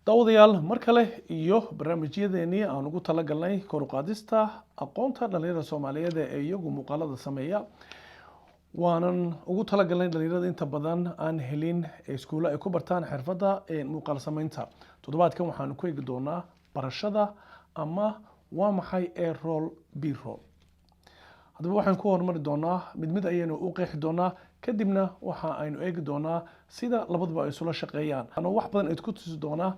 daawadayaal mar kale iyo barnaamijyadeennii aan ugu talagalnay kor u qaadista aqoonta dhalinyarada Soomaaliyeed ee iyagu muuqaalada sameeya waanan ugu talagalnay dhalinyarada inta badan aan helin iskuulo ay ku bartaan xirfadda muuqaal sameynta. Toddobaadkan waxaan ku eegi doonaa barashada ama waa maxay A-roll B-roll. haddaba waxaan ku hormari doonaa mid ayaynu u qeexi doonaa kadibna waxa aynu eegi doonaa sida labaduba ay isula shaqeeyaan. Ano wax badan ay ku tusi doonaa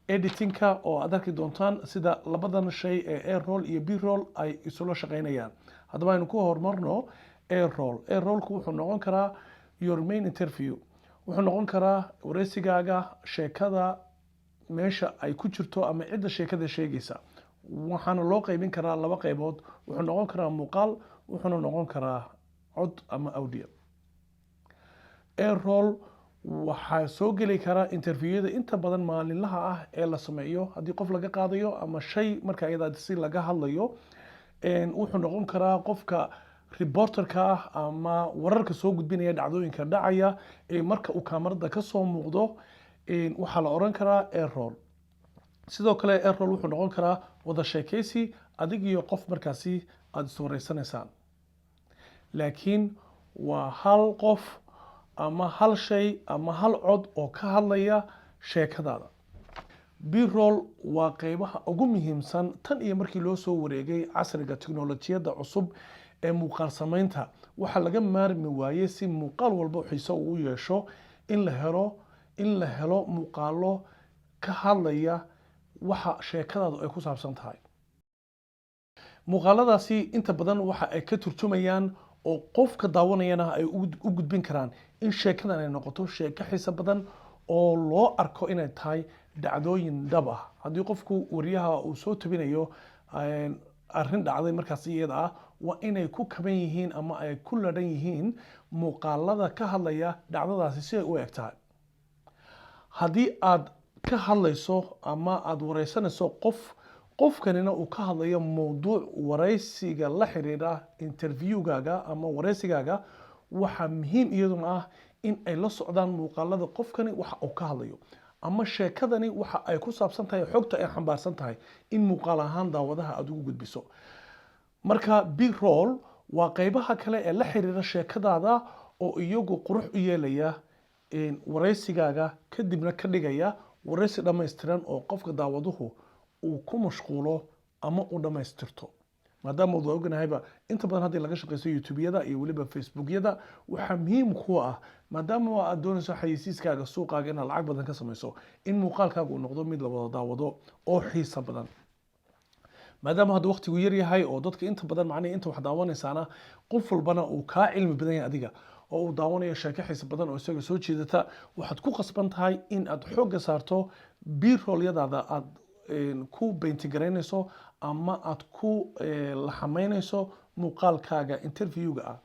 editingka oo aad arki doontaan sida labadan shay ee A-roll iyo B-roll ay isula shaqeynayaan. haddaba aynu ku hormarno A-roll. A-rollku wuxuu noqon karaa your main interview. wuxuu noqon karaa wareysigaaga sheekada meesha ay ku jirto ama cidda sheekada sheegaysa. waxaana loo qaybin karaa laba qaybood. wuxuu noqon karaa muuqaal, wuxuuna noqon karaa cod ama audio. A-roll waxaa soo geli kara interviewada inta badan maalinlaha ah ee la sameeyo haddii qof laga qaadayo ama shay marka iyada si laga hadlayo. wuxuu noqon karaa qofka reporterka ah ama wararka soo gudbinaya dhacdooyinka dhacaya marka uu kaamarada ka soo muuqdo waxaa la oran karaa A-roll. sidoo kale A-roll wuxuu noqon karaa wada sheekaysi adig iyo qof markaasi aad iswareysanaysaan. laakiin waa hal qof ama hal shay ama hal cod oo ka hadlaya sheekadaada. B-roll waa qaybaha ugu muhiimsan tan iyo markii loo soo wareegay casriga tiknoolajiyadda cusub ee muuqaal sameynta. waxaa laga maarmi waayey si muuqaal walba xiiso uu yeesho in la helo muuqaalo ka hadlaya waxa sheekadaadu ay ku saabsan tahay. muuqaaladaasi inta badan waxa ay ka turjumayaan oo qofka daawanayana ay u gudbin karaan in sheekadan ay noqoto sheeko xiiso badan oo loo arko inay tahay dhacdooyin dhab ah. haddii qofku wariyaha uu soo tabinayo arrin dhacday markaas iyada ah waa inay ku kaban yihiin ama ay ku ladhan yihiin muuqaalada ka hadlaya dhacdadaasi si ay u eg tahay. haddii aad ka hadlayso ama aad wareysanayso qofkanina uu ka hadlayo mowduuc wareysiga la xiriira interviewgaaga ama wareysigaaga waxaa muhiim iyaduna ah in ay la socdaan muuqaalada qofkani waxa uu ka hadlayo ama sheekadani waxa ay ku saabsan tahay xogta ay xambaarsan tahay in muuqaal ahaan daawadaha aad ugu gudbiso. marka B-roll waa qaybaha kale ee la xiriira sheekadaada oo iyagu qurux u yeelaya wareysigaaga kadibna ka dhigaya wareysi dhammaystiran oo qofka daawaduhu uu ku mashquulo ama uu dhammaystirto. maadaama wada ognahayba inta badan haddii laga shaqeyso youtubeyada iyo weliba facebookyada waxaa muhiim ku ah maadaama aad doonayso xayeysiiskaaga suuqaaga inaad lacag badan ka samayso in muuqaalkaaga uu noqdo mid la wada daawado oo xiiso badan. maadaama hadda waqtigu yar yahay oo dadka inta badan macnaheedu inta wax daawanaysaana qof walbana uu kaa cilmi badan yahay adiga oo uu daawanayo sheeko xiiso badan oo isaga soo jeedata waxaad ku qasban tahay in aad xoogga saarto B-roll-yadaada aad ku beyntigaraynayso ama aad ku laxamaynayso muuqaalkaaga interviewga ah.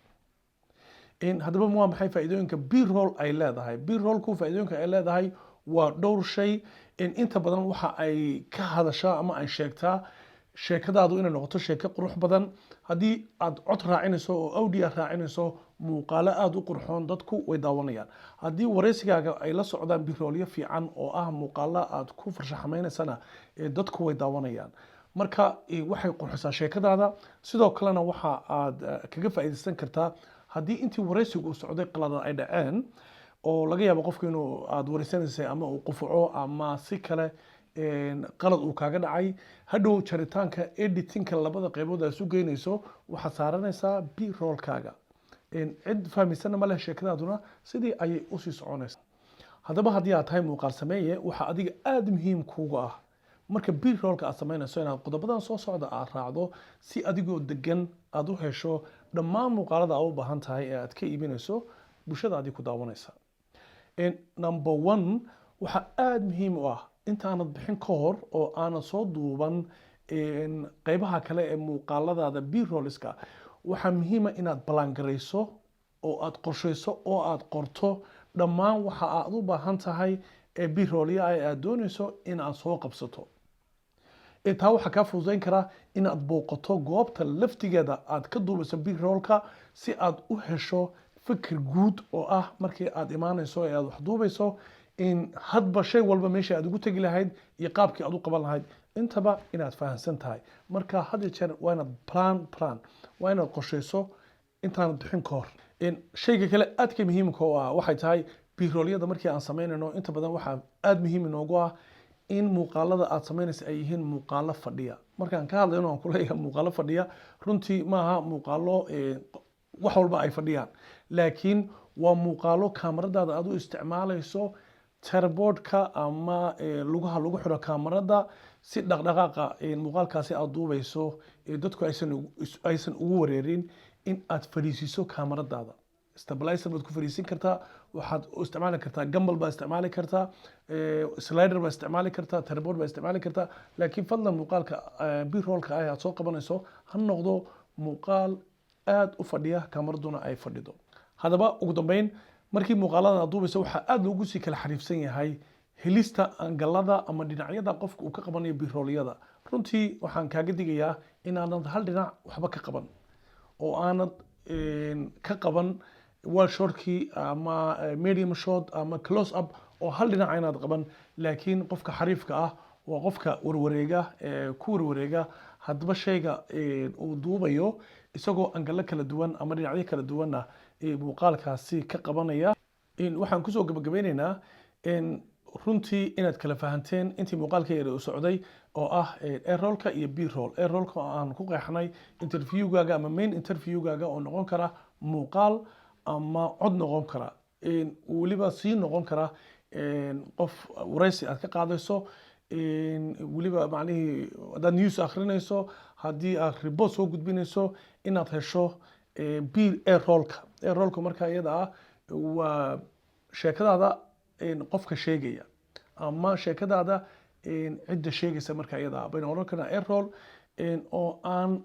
haddaba waa maxay faa'iidooyinka B-roll ay leedahay? B-rollku faa'iidooyinka ay leedahay waa dhowr shay. inta badan waxa ay ka hadashaa ama ay sheegtaa sheekadaadu inay noqoto sheeko qurux badan. haddii aad cod raacinayso oo audio raacinayso muuqaalo aad u qurxoon dadku way daawanayaan. haddii wareysigaaga ay la socdaan B-rollyo fiican oo ah muuqaalo aad ku farshaxameynaysana dadku way daawanayaan. marka waxay qurxisaa sheekadaada. sidoo kalena waxa aad kaga faa'iideysan kartaa haddii intii wareysigu uu socday qaladaad ay dhaceen oo laga yaabo qofku inuu aad wareysanaysay ama uu qufaco ama si kale qalad uu kaaga dhacay hadhow jaritaanka editingka labada qaybood aad isu geynayso waxaad saaranaysaa B-rollkaaga. cid fahmaysana ma leh sheekadaaduna sidii ayay usii soconaysaa. haddaba haddii aad tahay muuqaal sameeye waxaa adiga aada muhiim kuuga ah marka B-rollka aad sameynayso inaad qodobadan soo socda aad raacdo si adigoo degan aad u hesho dhammaan muuqaalada aad u baahan tahay ee aad ka iibinayso bulshadaadii ku daawanaysa. number 1 waxaa aada muhiim u ah intaanad bixin ka hor oo aanad soo duuban qaybaha kale ee muuqaaladaada B-rollska waxaa muhiima inaad ballaangarayso oo aad qorshayso oo aad qorto dhammaan waxa aad u baahan tahay ee B-rollya aad doonayso in aad soo qabsato. taa waxaa kaa fududayn karaa inaad booqato goobta laftigeeda aad ka duubayso B-rollka si aad u hesho fikir guud oo ah markii aad imaanayso ee aad wax duubayso in hadba shay walba meesha aad ugu tegi lahayd iyo qaabkii aad u qaban lahayd intaba inaad fahamsan tahay. Marka had iyo jeer waa inaad plan waa inaad qorsheyso intaanad bixin ka hor. Shayga kale aadka muhiimka u ah waxay tahay biiroolyada markii aan sameynayno inta badan waxaa aad muhiim inoogu ah in muuqaalada aad sameynaysa ay yihiin muuqaalo fadhiya. Markaan ka hadlayno aan ku leeyahay muuqaalo fadhiya runtii maaha muuqaalo wax walba ay fadhiyaan, laakiin waa muuqaalo kaamaradaada aad u isticmaalayso tripodka ama lugaha lagu xiro kaamarada si dhaqdhaqaaqa muuqaalkaasi aad duubayso dadku aysan ugu wareerin in aad fadhiisiso kaamaradaada. Stabilizer baad ku fadhiisin kartaa, waxaad u isticmaali kartaa gimbal baad isticmaali kartaa, slider baad isticmaali kartaa, tripod baad isticmaali kartaa, laakiin fadlan muuqaalka b-rollka ah aad soo qabanayso ha noqdo muuqaal aad u fadhiya kaamaraduna ay fadhido. Haddaba ugu dambeyn markii muuqaalada aad duubayso waxaa aad loogu sii kala xariifsan yahay helista angalada ama dhinacyada qofka uu ka qabanayo b-rollyada. Runtii waxaan kaaga digayaa inaanad hal dhinac waxba ka qaban oo aanad ka qaban wall shortkii ama medium shot ama close up oo hal dhinac inaad qaban, laakiin qofka xariifka ah waa qofka warwareega ku warwareega hadba shayga uu duubayo isagoo angalo kala duwan ama dhinacyo kala duwanna muuqaalkaasi ka qabanaya. Waxaan kusoo gabagabeynaynaa runtii inaad kala fahanteen intii muuqaalka yar u socday oo ah A-rollka iyo B-roll. A-rollka aan ku qeexnay interviewgaaga ama main interviewgaaga oo noqon kara muuqaal ama cod noqon kara, weliba sii noqon kara qof wareysi aad ka qaadayso, weliba macnihii haddaad news akhrinayso, haddii aad report soo gudbinayso inaad hesho A-rollka. A-rollka marka iyada ah waa sheekadaada qofka sheegaya ama sheekadaada cidda sheegaysa marka iyada baynu oran karnaa A-roll oo aan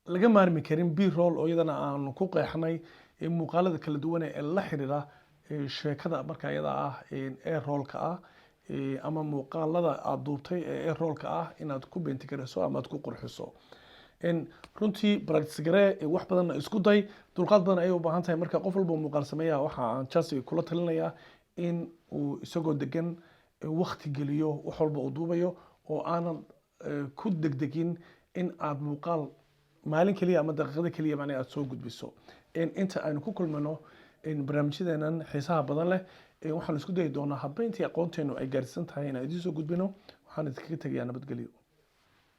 laga maarmi karin B-roll oo iyadana aan ku qeexnay muuqaalada kala duwan ee la xiriira sheekada marka iyada ah A-rollka ah ama muuqaalada aad duubtay ee A-rollka ah inaad ku beenti karayso ama aad ku qurxiso. runtii practice garee wax badan isku day, dulqaad badan ayay u baahan tahay. Marka qof walba muuqaal sameeyaa waxa aan Chelsea kula talinayaa in uu isagoo degan waqti geliyo wax walba uu duubayo oo aanan ku degdegin in aad muuqaal maalin kaliya ama daqiiqada kaliya macnaheed aad soo gudbiso. Inta aynu ku kulmano barnaamijyadeenan xiisaha badan leh waxaan isku dayi doonaa hadba intii aqoonteenu ay gaarsiisan tahay inaan idiin soo gudbino. Waxaan idinkaga tegayaa nabadgelyo.